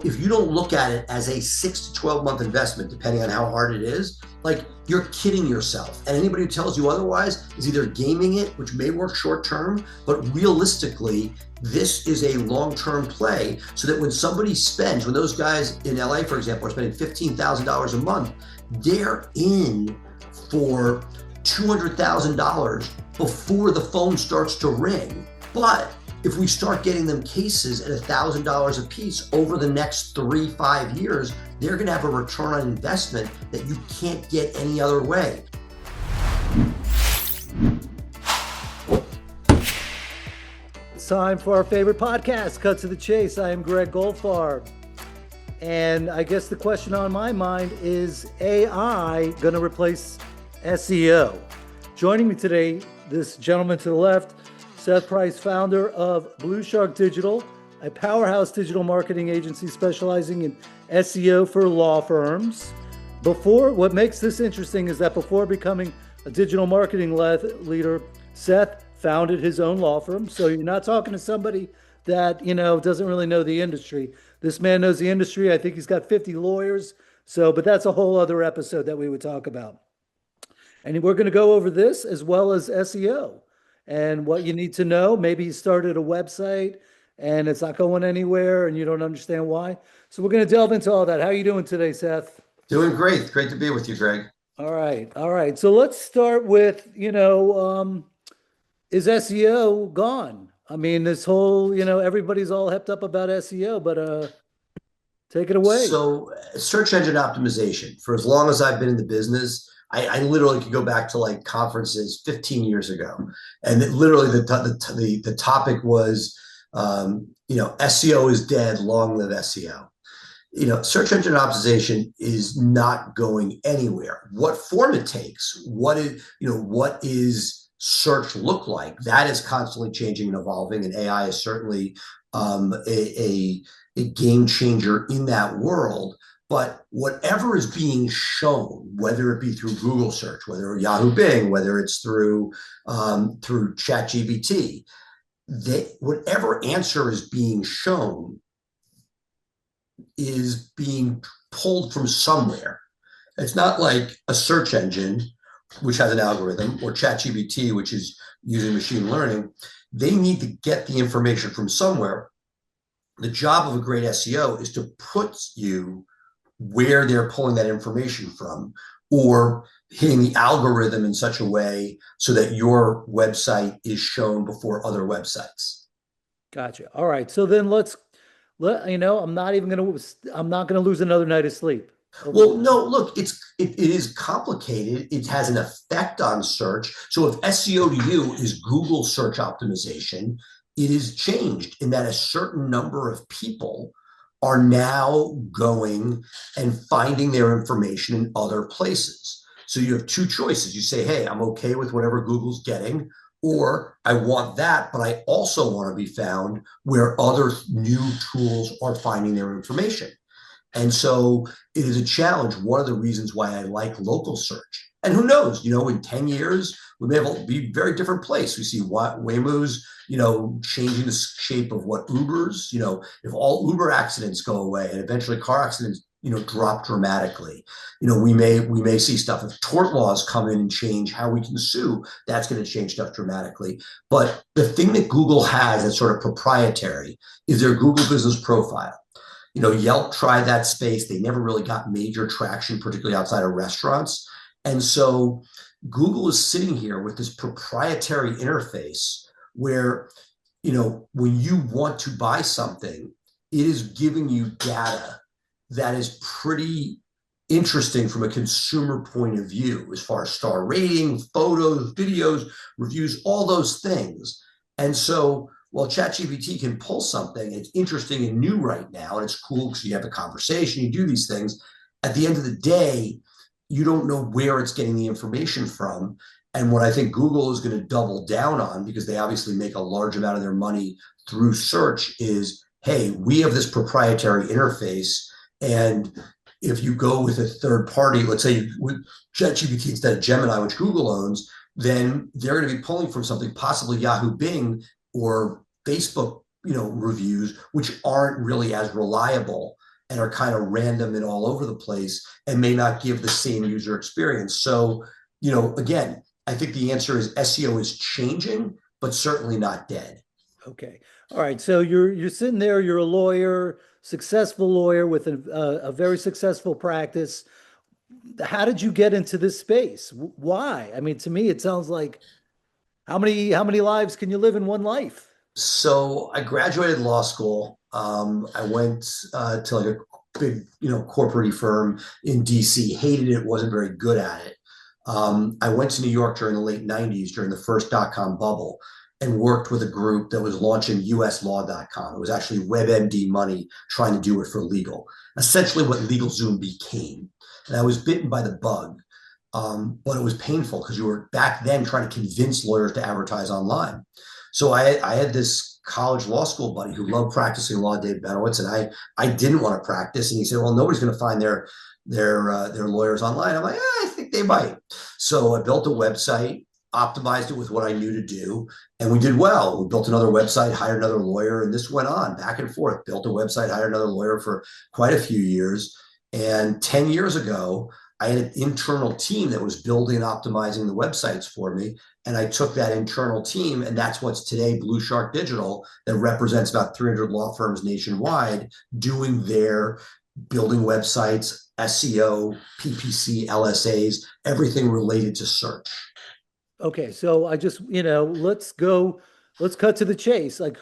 If you don't look at it as a 6 to 12 month investment, depending on how hard it is, like, you're kidding yourself. And anybody who tells you otherwise is either gaming it, which may work short term, but realistically, this is a long-term play, so that when somebody spends, when those guys in LA, for example, are spending $15,000 a month, they're in for $200,000 before the phone starts to ring. But if we start getting them cases at $1,000 a piece over the next 3-5 years, they're going to have a return on investment that you can't get any other way. It's time for our favorite podcast, Cut to the Chase. I am Gregg Goldfarb. And I guess the question on my mind is, AI going to replace SEO? Joining me today, this gentleman to the left, Seth Price, founder of BluShark Digital, a powerhouse digital marketing agency specializing in SEO for law firms. What makes this interesting is that before becoming a digital marketing leader, Seth founded his own law firm. So you're not talking to somebody that, doesn't really know the industry. This man knows the industry. I think he's got 50 lawyers. But that's a whole other episode that we would talk about. And we're going to go over this as well as SEO. And what you need to know. Maybe you started a website and it's not going anywhere and you don't understand why. So we're going to delve into all that. How are you doing today, Seth? Doing great. Great to be with you, Greg. All right. So let's start with, is SEO gone? I mean, this whole, everybody's all hepped up about SEO, but take it away. So search engine optimization, for as long as I've been in the business, I literally could go back to like conferences 15 years ago, and literally the topic was, SEO is dead, long live SEO. Search engine optimization is not going anywhere. What form it takes, what is search look like? That is constantly changing and evolving, and AI is certainly a game changer in that world. But whatever is being shown, whether it be through Google search, whether Yahoo Bing, whether it's through ChatGPT, whatever answer is being shown is being pulled from somewhere. It's not like a search engine, which has an algorithm, or ChatGPT, which is using machine learning. They need to get the information from somewhere. The job of a great SEO is to put you where they're pulling that information from, or hitting the algorithm in such a way so that your website is shown before other websites. Gotcha. All right. So then I'm not going to lose another night of sleep. Well, no, look, it is complicated. It has an effect on search. So if SEO to you is Google search optimization, it is changed in that a certain number of people are now going and finding their information in other places. So you have two choices. You say, hey, I'm okay with whatever Google's getting, or I want that, but I also want to be found where other new tools are finding their information. And so it is a challenge. One of the reasons why I like local search. And who knows, in 10 years, we may be a very different place. We see Waymo's, changing the shape of what Uber's, if all Uber accidents go away and eventually car accidents, drop dramatically, we may see stuff. If tort laws come in and change how we can sue, that's going to change stuff dramatically. But the thing that Google has that's sort of proprietary is their Google business profile. Yelp tried that space. They never really got major traction, particularly outside of restaurants. And so Google is sitting here with this proprietary interface where, when you want to buy something, it is giving you data that is pretty interesting from a consumer point of view, as far as star rating, photos, videos, reviews, all those things. And so while ChatGPT can pull something, it's interesting and new right now, and it's cool because you have a conversation, you do these things. At the end of the day, you don't know where it's getting the information from. And what I think Google is going to double down on, because they obviously make a large amount of their money through search, is, hey, we have this proprietary interface. And if you go with a third party, let's say with ChatGPT instead of Gemini, which Google owns, then they're going to be pulling from something, possibly Yahoo Bing or Facebook, reviews, which aren't really as reliable and are kind of random and all over the place and may not give the same user experience. So, again, I think the answer is SEO is changing, but certainly not dead. Okay. All right. So you're sitting there, you're a lawyer, successful lawyer with a very successful practice. How did you get into this space? Why? I mean, to me, it sounds like how many lives can you live in one life? So I graduated law school. I went to like a big, corporate firm in DC. Hated it, wasn't very good at it. I went to New York during the late '90s, during the first dot-com bubble, and worked with a group that was launching uslaw.com. It was actually WebMD money trying to do it for legal, essentially what LegalZoom became. And I was bitten by the bug, but it was painful because you were back then trying to convince lawyers to advertise online. So I had this college law school buddy who loved practicing law, Dave Benowitz, and I didn't want to practice. And he said, "Well, nobody's going to find their lawyers online." I'm like, I think they might. So I built a website, optimized it with what I knew to do, and we did well. We built another website, hired another lawyer, and this went on back and forth. Built a website, hired another lawyer for quite a few years. And 10 years ago, I had an internal team that was building and optimizing the websites for me. And I took that internal team, and that's what's today BluShark Digital, that represents about 300 law firms nationwide doing their building websites, SEO, PPC, LSAs, everything related to search. Okay, so I just, let's cut to the chase. Like,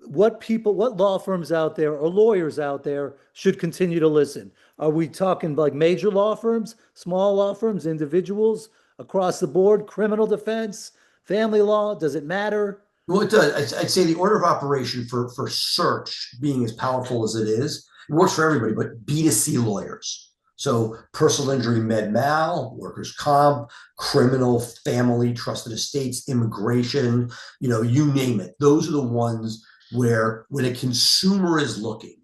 what law firms out there or lawyers out there should continue to listen? Are we talking like major law firms, small law firms, individuals, across the board, criminal defense, family law? Does it matter? Well, it does. I'd say the order of operation for search being as powerful as it is, it works for everybody, but B2C lawyers. So personal injury, med mal, workers' comp, criminal, family, trusted estates, immigration, you name it. Those are the ones where when a consumer is looking,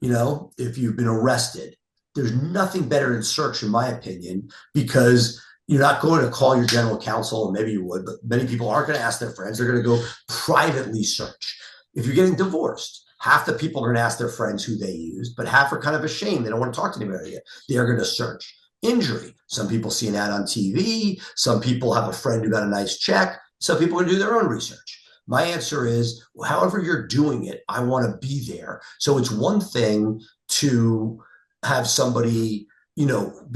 if you've been arrested, there's nothing better than search, in my opinion, because you're not going to call your general counsel, and maybe you would, but many people aren't going to ask their friends. They're going to go privately search. If you're getting divorced, half the people are going to ask their friends who they used, but half are kind of ashamed. They don't want to talk to anybody yet. They're going to search. Injury. Some people see an ad on TV. Some people have a friend who got a nice check. Some people are going to do their own research. My answer is, however you're doing it, I want to be there. So it's one thing to have somebody,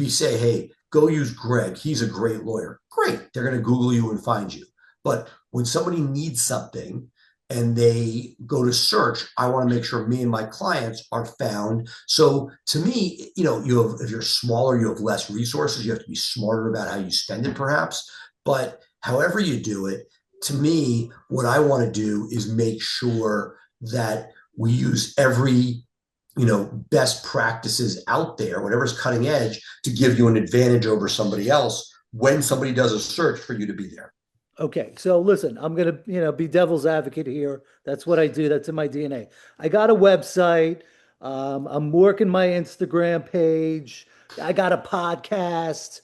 say, hey, go use Gregg. He's a great lawyer. Great. They're going to Google you and find you. But when somebody needs something and they go to search, I want to make sure me and my clients are found. So to me, if you're smaller, you have less resources. You have to be smarter about how you spend it, perhaps. But however you do it, to me, what I want to do is make sure that we use every best practices out there, whatever's cutting edge, to give you an advantage over somebody else when somebody does a search for you to be there. Okay, so listen, I'm gonna, be devil's advocate here. That's what I do. That's in my DNA. I got a website. I'm working my Instagram page. I got a podcast.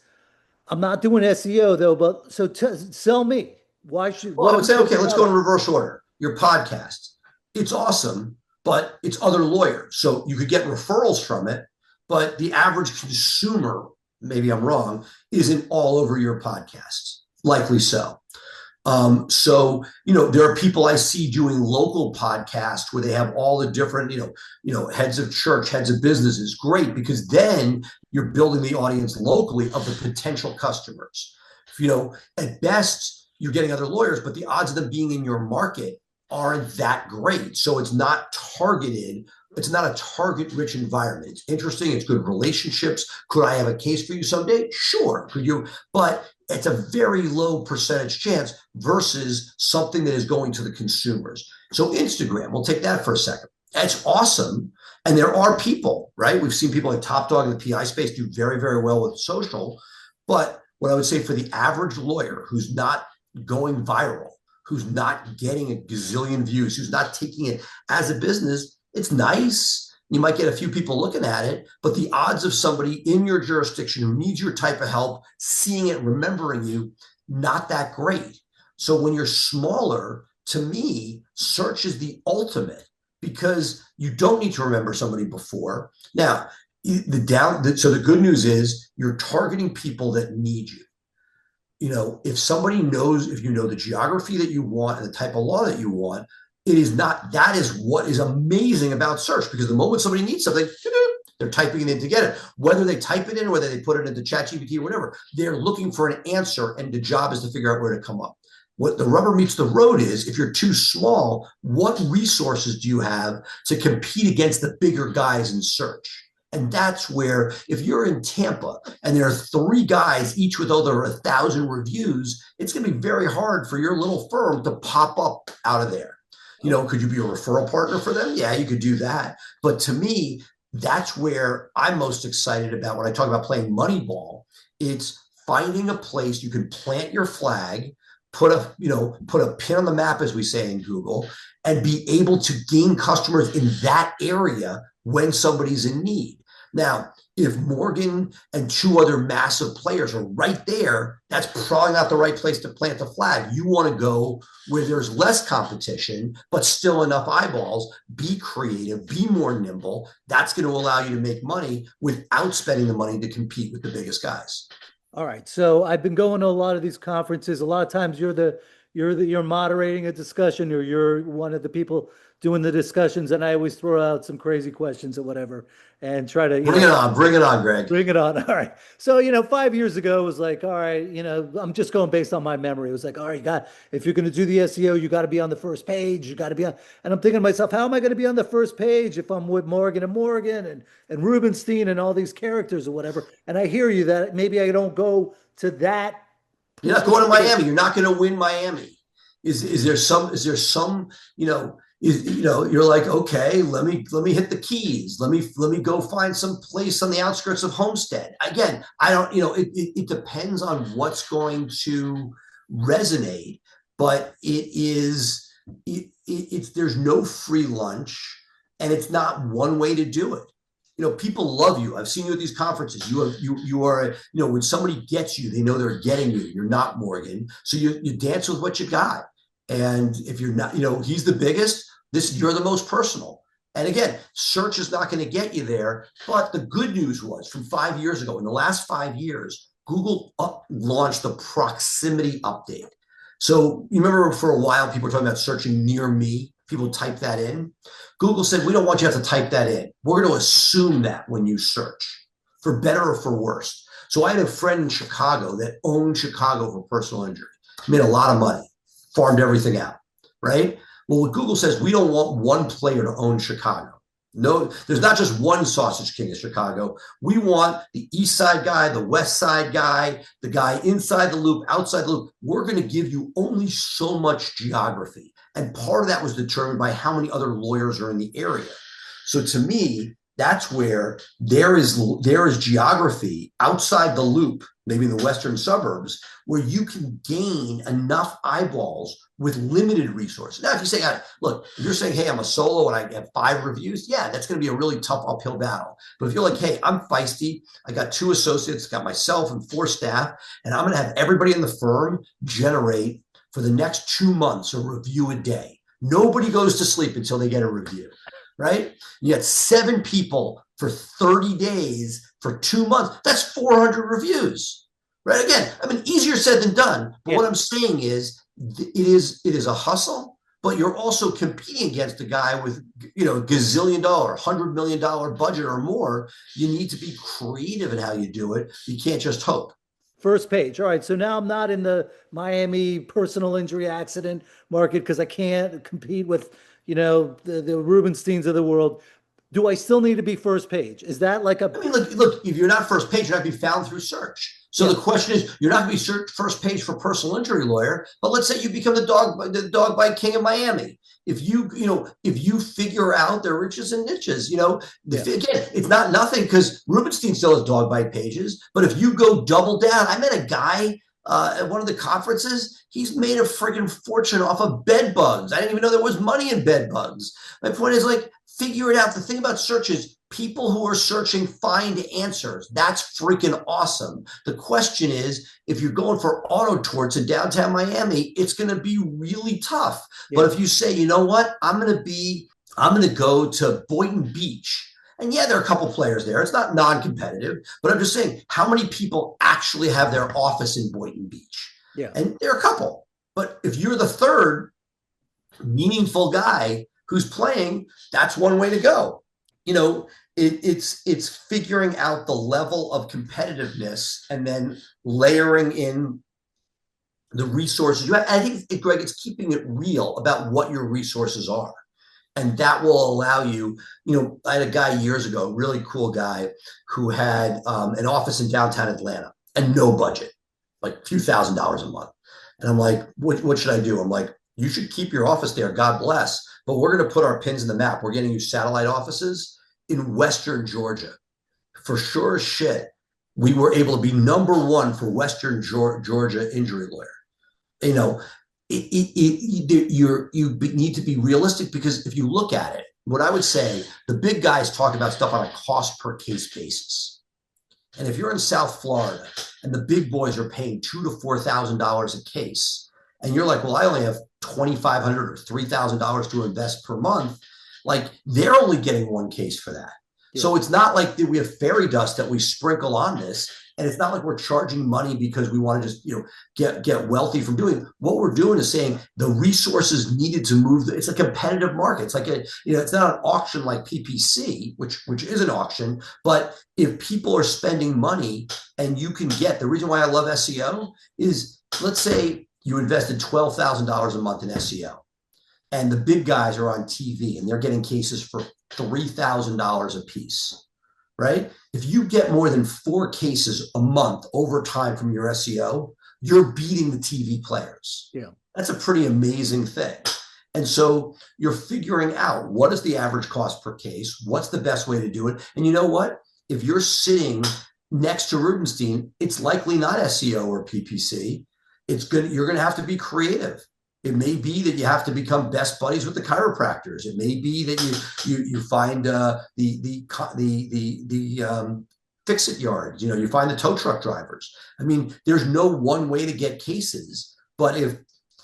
I'm not doing SEO though, but so sell me. Why should Well, what I are would we say, doing okay, let's about go in it? reverse order. Your podcast, it's awesome, but it's other lawyers. So you could get referrals from it, but the average consumer, maybe I'm wrong, isn't all over your podcast. Likely so. There are people I see doing local podcasts where they have all the different, heads of church, heads of businesses. Great, because then you're building the audience locally of the potential customers. At best, you're getting other lawyers, but the odds of them being in your market aren't that great. So it's not targeted. It's not a target-rich environment. It's interesting. It's good relationships. Could I have a case for you someday? Sure. Could you? But it's a very low percentage chance versus something that is going to the consumers. So Instagram, we'll take that for a second. That's awesome. And there are people, right? We've seen people like Top Dog in the PI space do very, very well with social. But what I would say for the average lawyer who's not going viral, who's not getting a gazillion views, who's not taking it as a business, it's nice. You might get a few people looking at it, but the odds of somebody in your jurisdiction who needs your type of help, seeing it, remembering you, not that great. So when you're smaller, to me, search is the ultimate, because you don't need to remember somebody before. Now, so the good news is you're targeting people that need you. If somebody knows, if you know the geography that you want and the type of law that you want, it is not, that is what is amazing about search, because the moment somebody needs something, they're typing it in to get it. Whether they type it in, whether they put it into ChatGPT or whatever, they're looking for an answer, and the job is to figure out where to come up. What the rubber meets the road is, if you're too small, what resources do you have to compete against the bigger guys in search? And that's where, if you're in Tampa and there are 3 guys, each with over 1,000 reviews, it's going to be very hard for your little firm to pop up out of there. Could you be a referral partner for them? Yeah, you could do that. But to me, that's where I'm most excited about when I talk about playing Moneyball. It's finding a place you can plant your flag, put a pin on the map, as we say in Google, and be able to gain customers in that area when somebody's in need. Now, if Morgan and 2 other massive players are right there, that's probably not the right place to plant the flag. You want to go where there's less competition, but still enough eyeballs. Be creative, be more nimble. That's going to allow you to make money without spending the money to compete with the biggest guys. All right. So I've been going to a lot of these conferences. A lot of times you're moderating a discussion, or you're one of the people doing the discussions, and I always throw out some crazy questions or whatever and try to bring it on, Greg. Bring it on. All right. So, 5 years ago it was like, all right, I'm just going based on my memory. It was like, all right, if you're going to do the SEO, you got to be on the first page. You got to be on. And I'm thinking to myself, how am I going to be on the first page if I'm with Morgan and Rubenstein and all these characters or whatever? And I hear you that maybe I don't go to that. You're not going to Miami. You're not going to win Miami. Is there some, you're like, okay, let me hit the Keys. Let me go find some place on the outskirts of Homestead. Again, I don't, it depends on what's going to resonate, but it's there's no free lunch, and it's not one way to do it. People love you. I've seen you at these conferences. You are, when somebody gets you, they know they're getting you. You're not Morgan. So you dance with what you got. And if you're not, he's the biggest, you're the most personal. And again, search is not going to get you there. But the good news was, from 5 years ago, in the last 5 years, Google launched the proximity update. So you remember for a while, people were talking about searching near me. People type that in. Google said, we don't want you to have to type that in. We're going to assume that when you search, for better or for worse. So I had a friend in Chicago that owned Chicago for personal injury, made a lot of money, farmed everything out, right? Well, what Google says, we don't want one player to own Chicago. No, there's not just one sausage king of Chicago. We want the east side guy, the west side guy, the guy inside the loop, outside the loop. We're going to give you only so much geography. And part of that was determined by how many other lawyers are in the area. So to me, that's where there is geography outside the loop, maybe in the western suburbs, where you can gain enough eyeballs with limited resources. Now, if you say, look, if you're saying, hey, I'm a solo and I have 5 reviews, yeah, that's going to be a really tough uphill battle. But if you're like, hey, I'm feisty, I got 2 associates, got myself and 4 staff, and I'm going to have everybody in the firm generate for the next 2 months a review a day. Nobody goes to sleep until they get a review, right? You got 7 people for 30 days for 2 months. That's 400 reviews, right? Again, easier said than done. But what I'm saying is, it is a hustle, but you're also competing against a guy with, gazillion dollar, $100 million budget or more. You need to be creative in how you do it. You can't just hope. First page. All right. So now I'm not in the Miami personal injury accident market because I can't compete with, the Rubensteins of the world. Do I still need to be first page? Is that like look, if you're not first page, you're not going to be found through search. So the question is, you're not going to be first page for personal injury lawyer, but let's say you become the dog bite king of Miami. If you figure out their riches and niches, again, it's not nothing, because Rubenstein still has dog bite pages. But if you go double down, I met a guy at one of the conferences. He's made a friggin' fortune off of bed bugs. I didn't even know there was money in bed bugs. My point is, figure it out. The thing about search is, people who are searching find answers. That's freaking awesome. The question is, if you're going for auto torts in downtown Miami, it's going to be really tough. Yeah. But if you say, you know what, I'm going to be I'm going to go to Boynton Beach. And yeah, there are a couple players there. It's not non-competitive, but I'm just saying, how many people actually have their office in Boynton Beach? Yeah. And there are a couple. But if you're the third meaningful guy who's playing, that's one way to go. You know, it's figuring out the level of competitiveness and then layering in the resources you have. I think, Greg, it's keeping it real about what your resources are. And that will allow you, I had a guy years ago, a really cool guy, who had an office in downtown Atlanta and no budget, like a few $1,000s a month. And I'm like, what should I do? I'm like, you should keep your office there, God bless. But we're going to put our pins in the map. We're getting you satellite offices in Western Georgia. For sure as shit, we were able to be number one for Western Georgia injury lawyer. You know, you need to be realistic, because if you look at it, what I would say, the big guys talk about stuff on a cost per case basis. And if you're in South Florida and the big boys are paying $2,000 to $4,000 a case, and you're like, well, I only have $2,500 or $3,000 to invest per month, like they're only getting one case for that. Yeah. So it's not like we have fairy dust that we sprinkle on this. And it's not like we're charging money because we want to just, get wealthy from doing it. What we're doing is saying the resources needed to move. It's a competitive market. It's like it's not an auction like PPC, which is an auction. But if people are spending money and you can get, the reason why I love SEO is, let's say you invested $12,000 a month in SEO, and the big guys are on TV and they're getting cases for $3,000 a piece, right? If you get more than 4 cases a month over time from your SEO, you're beating the TV players. Yeah. That's a pretty amazing thing. And so you're figuring out, what is the average cost per case? What's the best way to do it? And you know what? If you're sitting next to Rubenstein, it's likely not SEO or PPC. You're going to have to be creative. It may be that you have to become best buddies with the chiropractors. It may be that you find the fix-it yards. You find the tow truck drivers. I mean, there's no one way to get cases, but if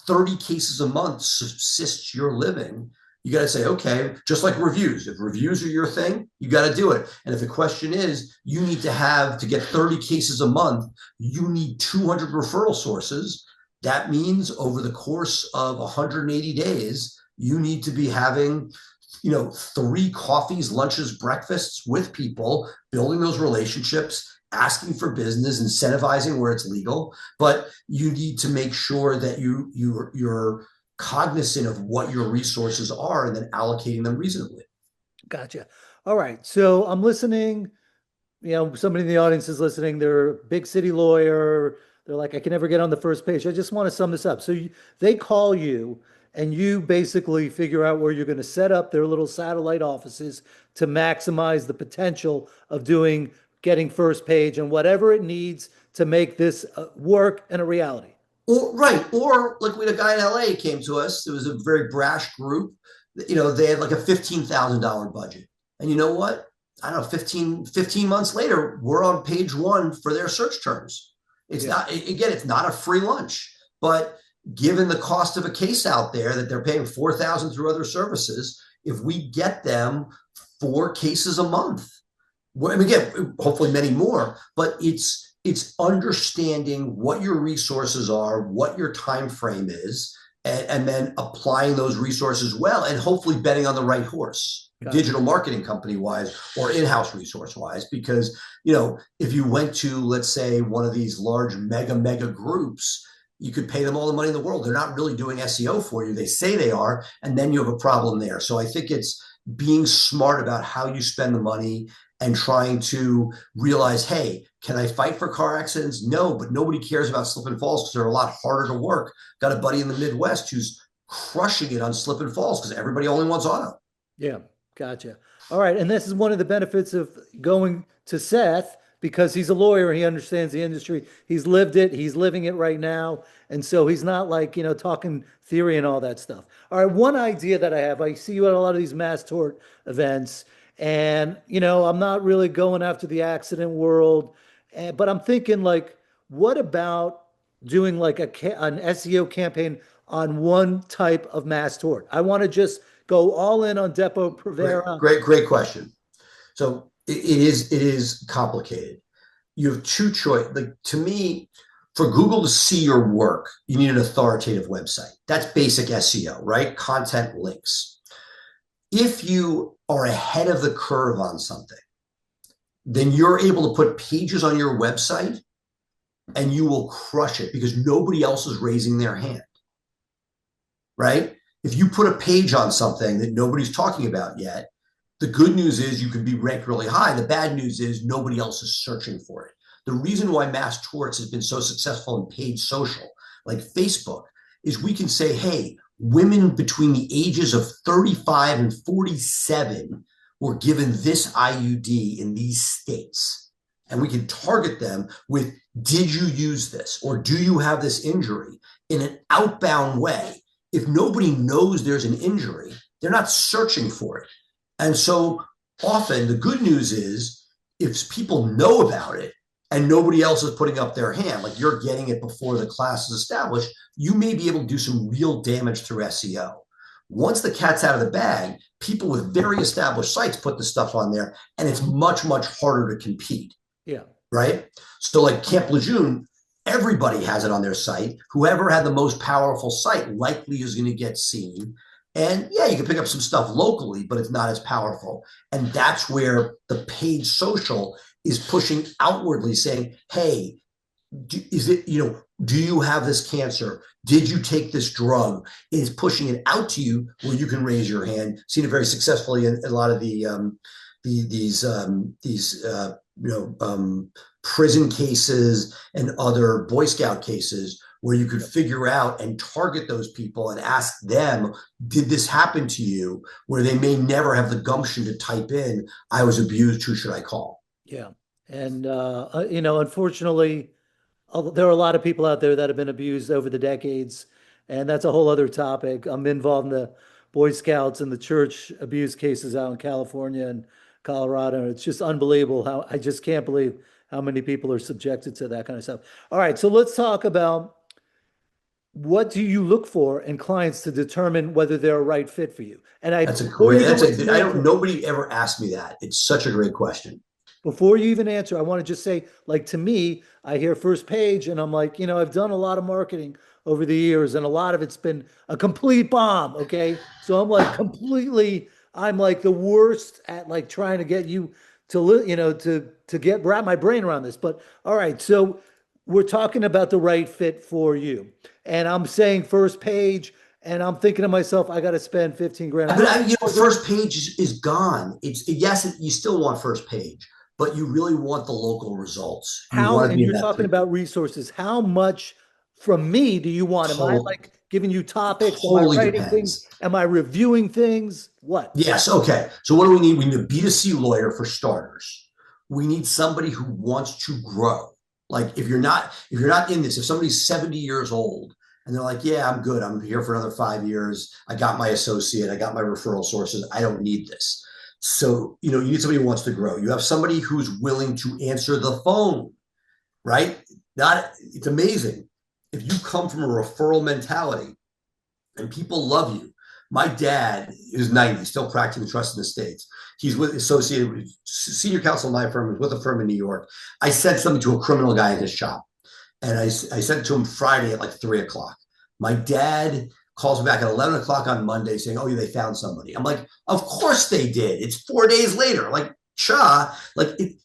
30 cases a month subsists your living, you got to say, okay, just like reviews. If reviews are your thing, you got to do it. And if the question is, you need to get 30 cases a month, you need 200 referral sources. That means over the course of 180 days, you need to be having, 3 coffees, lunches, breakfasts with people, building those relationships, asking for business, incentivizing where it's legal. But you need to make sure that you're cognizant of what your resources are and then allocating them reasonably. Gotcha. All right. So I'm listening. Somebody in the audience is listening. They're a big city lawyer. They're like, I can never get on the first page. I just want to sum this up. So they call you and you basically figure out where you're going to set up their little satellite offices to maximize the potential of getting first page and whatever it needs to make this work and a reality. Or like we had a guy in LA came to us. It was a very brash group. They had like a $15,000 budget. And you know what? I don't know, 15 months later, we're on page 1 for their search terms. It's not a free lunch, but given the cost of a case out there that they're paying $4,000 through other services, if we get them 4 cases a month, and again, hopefully many more, but it's understanding what your resources are, what your time frame is, and then applying those resources well, and hopefully betting on the right horse. Digital marketing company wise or in-house resource wise, because if you went to, let's say, one of these large mega groups, you could pay them all the money in the world. They're not really doing SEO for you. They say they are, and then you have a problem there. So I think it's being smart about how you spend the money and trying to realize, hey, can I fight for car accidents? No, but nobody cares about slip and falls because they're a lot harder to work. Got a buddy in the Midwest who's crushing it on slip and falls because everybody only wants auto. Yeah. Gotcha. All right. And this is one of the benefits of going to Seth, because he's a lawyer and he understands the industry. He's lived it. He's living it right now. And so he's not like, talking theory and all that stuff. All right. One idea that I have, I see you at a lot of these mass tort events, and, I'm not really going after the accident world, but I'm thinking, like, what about doing like an SEO campaign on one type of mass tort? I want to just go all in on Depo Great, Provera? great question. So it is complicated. You have two choice. Like to me, for Google to see your work, you need an authoritative website. That's basic SEO, right? Content links. If you are ahead of the curve on something, then you're able to put pages on your website and you will crush it because nobody else is raising their hand, right? If you put a page on something that nobody's talking about yet, the good news is you can be ranked really high. The bad news is nobody else is searching for it. The reason why mass torts has been so successful in paid social, like Facebook, is we can say, hey, women between the ages of 35 and 47 were given this IUD in these states. And we can target them with, did you use this? Or do you have this injury in an outbound way? If nobody knows there's an injury, they're not searching for it. And so often the good news is if people know about it and nobody else is putting up their hand, like you're getting it before the class is established, you may be able to do some real damage through SEO. Once the cat's out of the bag, people with very established sites put the stuff on there and it's much, much harder to compete. Yeah. Right? So like Camp Lejeune, everybody has it on their site. Whoever had the most powerful site likely is going to get seen. And yeah, you can pick up some stuff locally, but it's not as powerful. And that's where the paid social is pushing outwardly saying, hey, is it, do you have this cancer? Did you take this drug? It is pushing it out to you where you can raise your hand. Seen it very successfully in a lot of these prison cases and other Boy Scout cases where you could figure out and target those people and ask them, did this happen to you? Where they may never have the gumption to type in, I was abused, who should I call? Yeah. And, unfortunately, there are a lot of people out there that have been abused over the decades, and that's a whole other topic. I'm involved in the Boy Scouts and the church abuse cases out in California and Colorado. And it's just unbelievable how I just can't believe how many people are subjected to that kind of stuff. All right, so let's talk about what do you look for in clients to determine whether they're a right fit for you? And That's a before great, you that's go a, into I the don't, answer, nobody ever asked me that. It's such a great question. before you even answer, I want to just say, like, to me, I hear first page and I'm like, I've done a lot of marketing over the years and a lot of it's been a complete bomb. Okay. So I'm like the worst at like trying to get you to, wrap my brain around this. But all right. So we're talking about the right fit for you. And I'm saying first page and I'm thinking to myself, I got to spend 15 grand. But first page is gone. Yes, you still want first page, but you really want the local results. You How, want to and be in you're that talking place. about resources, how much from me do you want? Am I Totally, like giving you topics? Am I totally writing things? depends. Am I reviewing things? What? Yes. Okay. So what do we need? We need a B2C lawyer for starters. We need somebody who wants to grow. Like if you're not in this, if somebody's 70 years old and they're like, yeah, I'm good. I'm here for another 5 years. I got my associate. I got my referral sources. I don't need this. So, you need somebody who wants to grow. You have somebody who's willing to answer the phone, right? It's amazing. If you come from a referral mentality and people love you. My dad is 90, still practicing trust in the States. He's associated with senior counsel in my firm, with a firm in New York. I sent something to a criminal guy in his shop. And I sent it to him Friday at like 3 o'clock. My dad calls me back at 11 o'clock on Monday saying, oh, yeah, they found somebody. I'm like, of course they did. It's 4 days later. Like,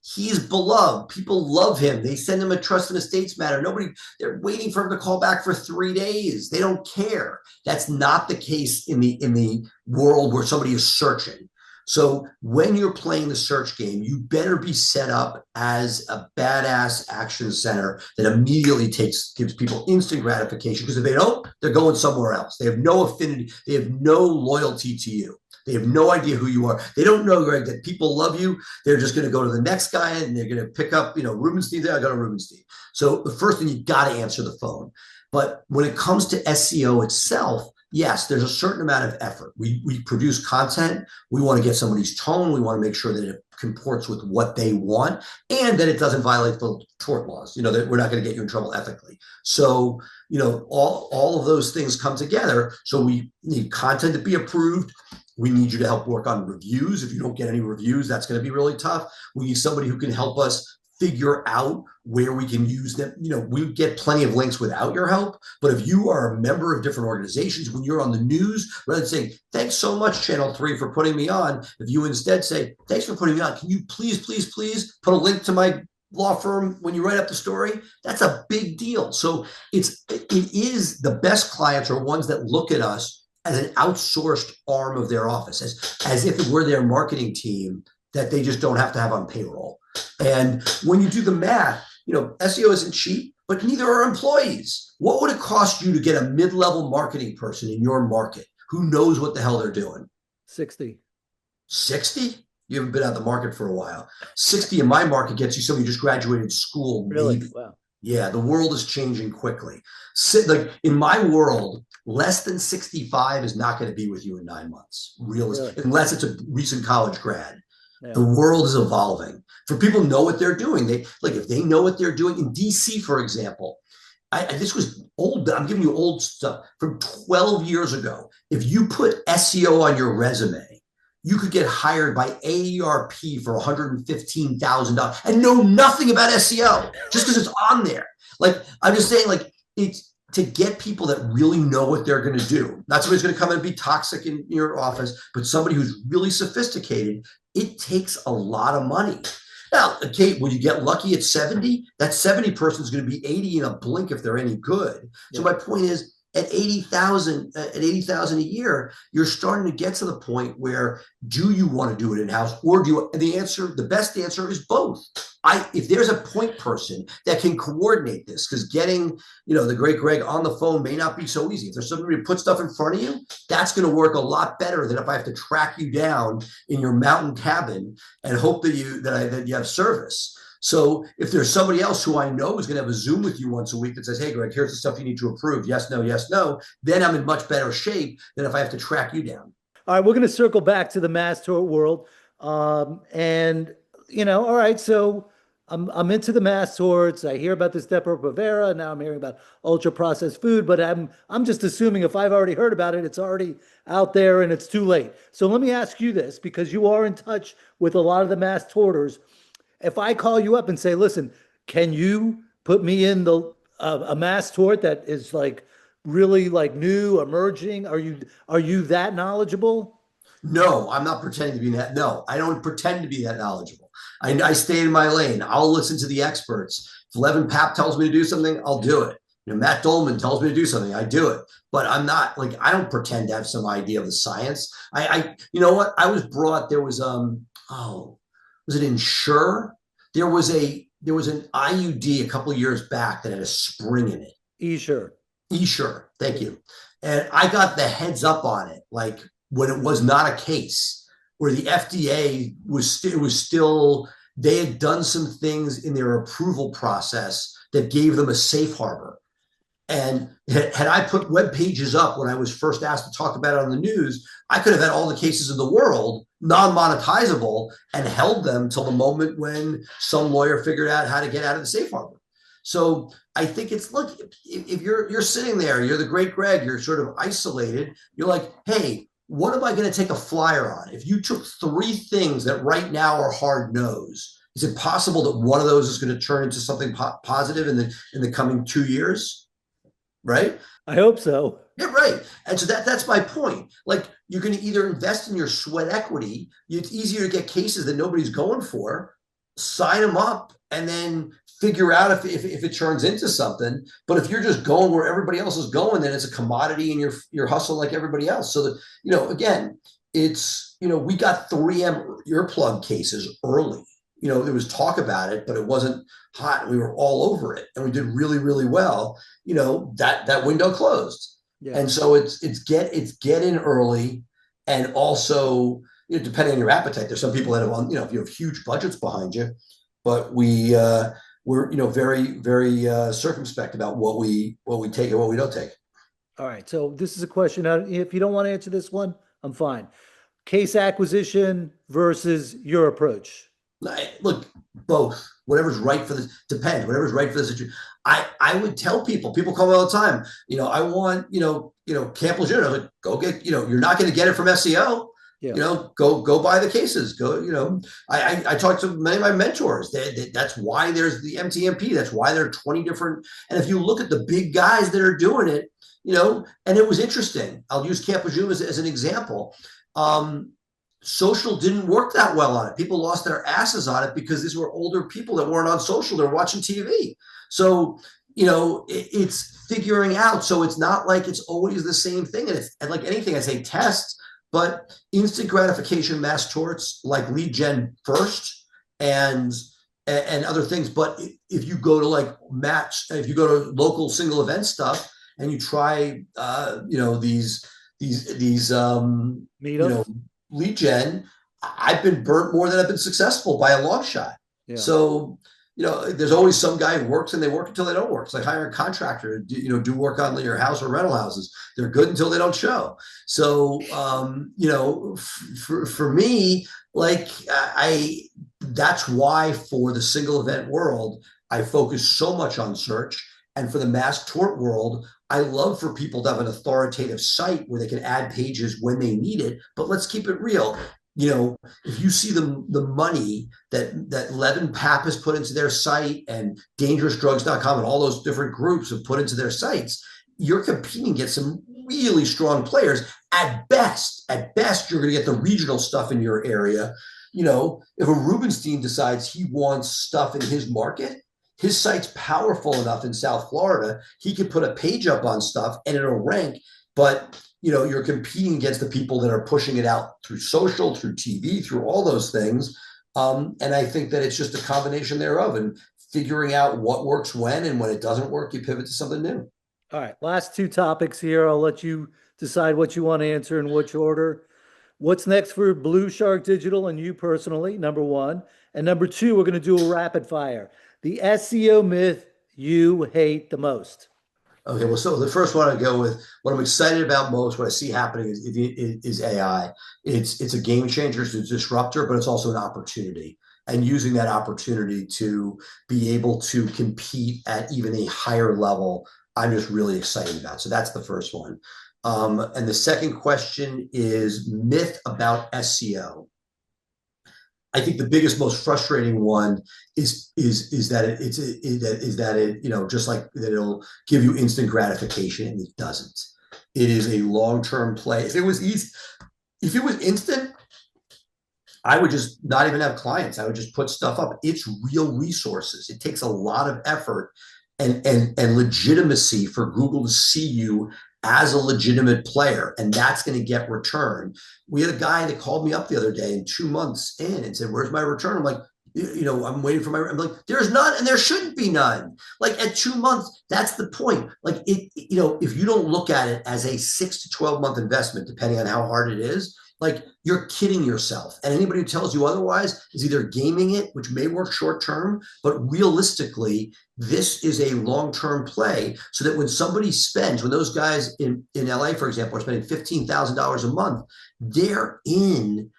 he's beloved. People love him. They send him a trust and estates matter. They're waiting for him to call back for 3 days. They don't care. That's not the case in the world where somebody is searching. So when you're playing the search game, you better be set up as a badass action center that immediately gives people instant gratification. Because if they don't, they're going somewhere else. They have no affinity. They have no loyalty to you. They have no idea who you are. They don't know, Greg, that people love you. They're just going to go to the next guy and they're going to pick up, Rubenstein there. I go to Rubenstein. So the first thing, you got to answer the phone. But when it comes to SEO itself, yes, there's a certain amount of effort. We produce content. We want to get somebody's tone. We want to make sure that it comports with what they want and that it doesn't violate the tort laws, that we're not going to get you in trouble ethically. So, all of those things come together. So we need content to be approved. We need you to help work on reviews. If you don't get any reviews, that's going to be really tough. We need somebody who can help us figure out where we can use them. We get plenty of links without your help, but if you are a member of different organizations, when you're on the news, rather than saying, thanks so much, Channel 3, for putting me on, if you instead say, thanks for putting me on, can you please, please, please put a link to my law firm when you write up the story? That's a big deal. So it is the best clients are ones that look at us as an outsourced arm of their office, as if it were their marketing team that they just don't have to have on payroll. And when you do the math, SEO isn't cheap, but neither are employees. What would it cost you to get a mid-level marketing person in your market who knows what the hell they're doing? 60. 60? You haven't been out of the market for a while. 60 in my market gets you somebody who just graduated school. Really? Maybe. Wow. Yeah, the world is changing quickly. Like in my world, less than 65 is not going to be with you in 9 months, really. Unless it's a recent college grad. Yeah. The world is evolving. For people who know what they're doing, if they know what they're doing in DC, for example, this was old. I'm giving you old stuff from 12 years ago. If you put SEO on your resume, you could get hired by AARP for $115,000 and know nothing about SEO just because it's on there. Like, I'm just saying, it's to get people that really know what they're going to do. Not somebody's going to come in and be toxic in your office, but somebody who's really sophisticated. It takes a lot of money. Now, Kate, will you get lucky at 70? That 70 person is going to be 80 in a blink if they're any good. So my point is, at 80,000 a year, you're starting to get to the point where, do you want to do it in-house, or do you? And the best answer is both. If there's a point person that can coordinate this, because getting, the great Gregg on the phone may not be so easy. If there's somebody to put stuff in front of you, that's going to work a lot better than if I have to track you down in your mountain cabin and hope that you have service. So if there's somebody else who I know is going to have a Zoom with you once a week that says, hey, Gregg, here's the stuff you need to approve. Yes, no, then I'm in much better shape than if I have to track you down. All right, we're going to circle back to the mass tort world. All right, so I'm into the mass torts. I hear about this Depo-Provera. Now I'm hearing about ultra processed food, but I'm just assuming if I've already heard about it, it's already out there and it's too late. So let me ask you this, because you are in touch with a lot of the mass torters. If I call you up and say, listen, can you put me in a mass tort that is really new, emerging? Are you that knowledgeable? No, I'm not pretending to be that. No, I don't pretend to be that knowledgeable. I stay in my lane. I'll listen to the experts. If Levin Papp tells me to do something, I'll do it. Matt Dolman tells me to do something, I do it. But I'm not I don't pretend to have some idea of the science. You know what? I was brought, there was was it Ensure? There was an IUD a couple of years back that had a spring in it. Esure. Thank you. And I got the heads up on it, when it was not a case, where the FDA was still, they had done some things in their approval process that gave them a safe harbor. And had I put web pages up when I was first asked to talk about it on the news, I could have had all the cases in the world non-monetizable and held them till the moment when some lawyer figured out how to get out of the safe harbor. So I think it's, look, if you're sitting there, you're the great Gregg, you're sort of isolated, you're like, hey, what am I going to take a flyer on? If you took 3 things that right now are hard no's, is it possible that one of those is going to turn into something positive in the coming 2 years? Right? I hope so. Yeah, right. And so that's my point. You're going to either invest in your sweat equity. It's easier to get cases that nobody's going for, sign them up, and then figure out if it turns into something. But if you're just going where everybody else is going, then it's a commodity and you're hustling like everybody else. So that, again, it's, we got 3M earplug cases early. There was talk about it, but it wasn't hot. We were all over it, and we did really, really well. That window closed, and so it's get in early, and also depending on your appetite. There's some people that have if you have huge budgets behind you, but we're very, very circumspect about what we take and what we don't take. All right, so this is a question. If you don't want to answer this one, I'm fine. Case acquisition versus your approach. Look, both. Whatever's right for this, depends. Whatever's right for the situation. I would tell people call me all the time, I want, Camp Lejeune. Go get, you're not going to get it from SEO. Yeah. Go buy the cases. Go, I talked to many of my mentors. That's why there's the MTMP. That's why there are 20 different. And if you look at the big guys that are doing it, and it was interesting. I'll use Camp as an example. Social didn't work that well on it. People lost their asses on it because these were older people that weren't on social. They're watching TV. So, it's figuring out. So it's not like it's always the same thing. And like anything, I say test, but instant gratification mass torts like lead gen first and other things. But if you go to if you go to local single event stuff and you try, these Meetups. lead gen, I've been burnt more than I've been successful by a long shot. Yeah. So, there's always some guy who works and they work until they don't work. It's like hiring a contractor, do work on your house or rental houses. They're good until they don't show. So, for me, that's why for the single event world, I focus so much on search. And for the mass tort world, I love for people to have an authoritative site where they can add pages when they need it. But let's keep it real. If you see the money that Levin Pappas put into their site and dangerousdrugs.com and all those different groups have put into their sites, you're competing against some really strong players. At best, you're going to get the regional stuff in your area. If a Rubenstein decides he wants stuff in his market, his site's powerful enough in South Florida, he could put a page up on stuff and it'll rank. But you're competing against the people that are pushing it out through social, through TV, through all those things. And I think that it's just a combination thereof and figuring out what works when, and when it doesn't work, you pivot to something new. All right. Last two topics here. I'll let you decide what you want to answer in which order. What's next for BluShark Digital and you personally, number one. And number two, we're going to do a rapid fire. The SEO myth you hate the most. Okay, well, so the first one I go with, what I'm excited about most, what I see happening is AI. It's a game changer, it's a disruptor, but it's also an opportunity. And using that opportunity to be able to compete at even a higher level, I'm just really excited about. So that's the first one. And the second question is myth about SEO. I think the biggest, most frustrating one is that it just like that it'll give you instant gratification, and it doesn't. It is a long-term play. If it was easy, if it was instant, I would just not even have clients. I would just put stuff up. It's real resources. It takes a lot of effort and legitimacy for Google to see you as a legitimate player, and that's going to get returned. We had a guy that called me up the other day in 2 months in and said, "Where's my return?" I'm like, I'm waiting for I'm like, there's none, and there shouldn't be none. Like at 2 months, that's the point. Like if you don't look at it as a 6 to 12 month investment, depending on how hard it is, like you're kidding yourself. And anybody who tells you otherwise is either gaming it, which may work short term, but realistically, this is a long-term play so that when somebody spends, when those guys in LA, for example, are spending $15,000 a month, they're in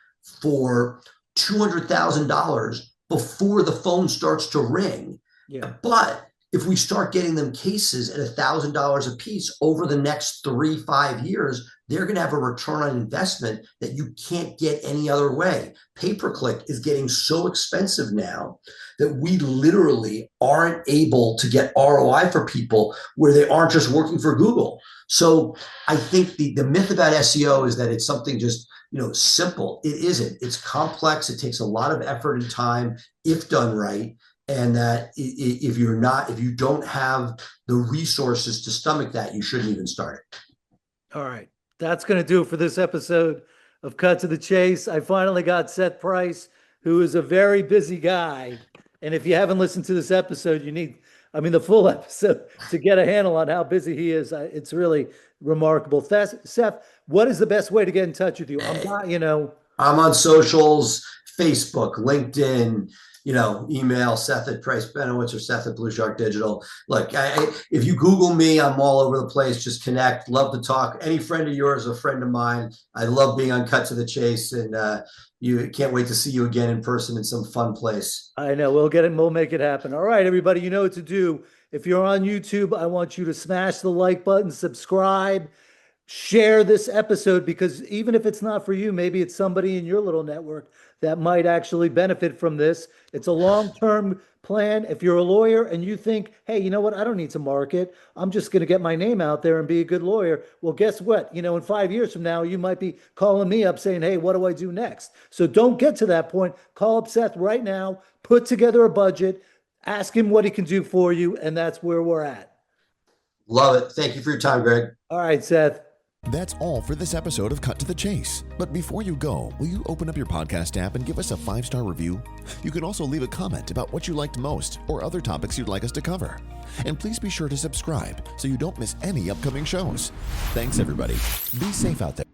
for $200,000 before the phone starts to ring. Yeah. But if we start getting them cases at $1,000 a piece over the next 3-5 years, they're going to have a return on investment that you can't get any other way. Pay-per-click is getting so expensive now that we literally aren't able to get ROI for people where they aren't just working for Google. So I think the myth about SEO is that it's something just simple. It isn't. It's complex. It takes a lot of effort and time if done right. And that if you don't have the resources to stomach that, you shouldn't even start it. All right. That's going to do it for this episode of Cut to the Chase. I finally got Seth Price, who is a very busy guy. And if you haven't listened to this episode, you need, the full episode to get a handle on how busy he is. It's really remarkable. Seth, what is the best way to get in touch with you? I'm on socials, Facebook, LinkedIn, email Seth at Price Benowitz or Seth at BluShark Digital. Look, if you Google me, I'm all over the place. Just connect. Love to talk. Any friend of yours is a friend of mine. I love being on Cut to the Chase, and you can't wait to see you again in person in some fun place. I know. We'll get it. We'll make it happen. All right, everybody, you know what to do. If you're on YouTube, I want you to smash the like button, subscribe, share this episode, because even if it's not for you, maybe it's somebody in your little network that might actually benefit from this. It's a long-term plan. If you're a lawyer and you think, hey, you know what? I don't need to market. I'm just going to get my name out there and be a good lawyer. Well, guess what? In 5 years from now, you might be calling me up saying, hey, what do I do next? So don't get to that point. Call up Seth right now, put together a budget, ask him what he can do for you, and that's where we're at. Love it. Thank you for your time, Greg. All right, Seth. That's all for this episode of Cut to the Chase. But before you go, will you open up your podcast app and give us a 5-star review? You can also leave a comment about what you liked most or other topics you'd like us to cover. And please be sure to subscribe so you don't miss any upcoming shows. Thanks, everybody. Be safe out there.